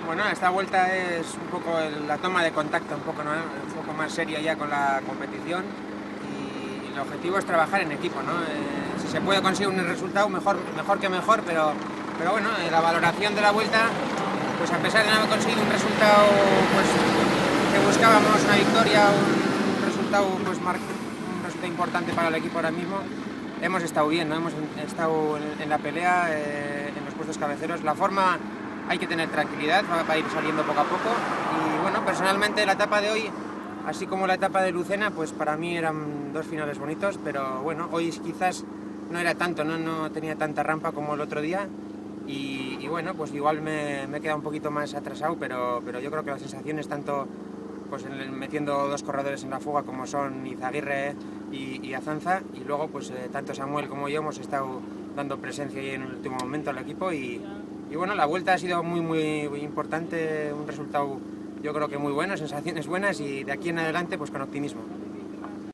Bueno, esta vuelta es un poco la toma de contacto, un poco, ¿no? Un poco más seria ya con la competición y el objetivo es trabajar en equipo, ¿no? Si se puede conseguir un resultado, mejor que mejor, pero bueno, la valoración de la vuelta, pues a pesar de no haber conseguido un resultado pues, que buscábamos, una victoria, un resultado, pues, un resultado importante para el equipo ahora mismo, hemos estado bien, ¿no? Hemos estado en la pelea, en los puestos cabeceros. La forma hay que tener tranquilidad, va a ir saliendo poco a poco. Y bueno, personalmente la etapa de hoy, así como la etapa de Lucena, pues para mí eran dos finales bonitos, pero bueno, hoy quizás no era tanto, no tenía tanta rampa como el otro día. Y bueno, pues igual me he quedado un poquito más atrasado, pero yo creo que las sensaciones tanto pues metiendo dos corredores en la fuga como son Izaguirre y Azanza, y luego pues tanto Samuel como yo hemos estado dando presencia ahí en el último momento al equipo y bueno, la vuelta ha sido muy importante, un resultado yo creo que muy bueno, sensaciones buenas y de aquí en adelante pues con optimismo.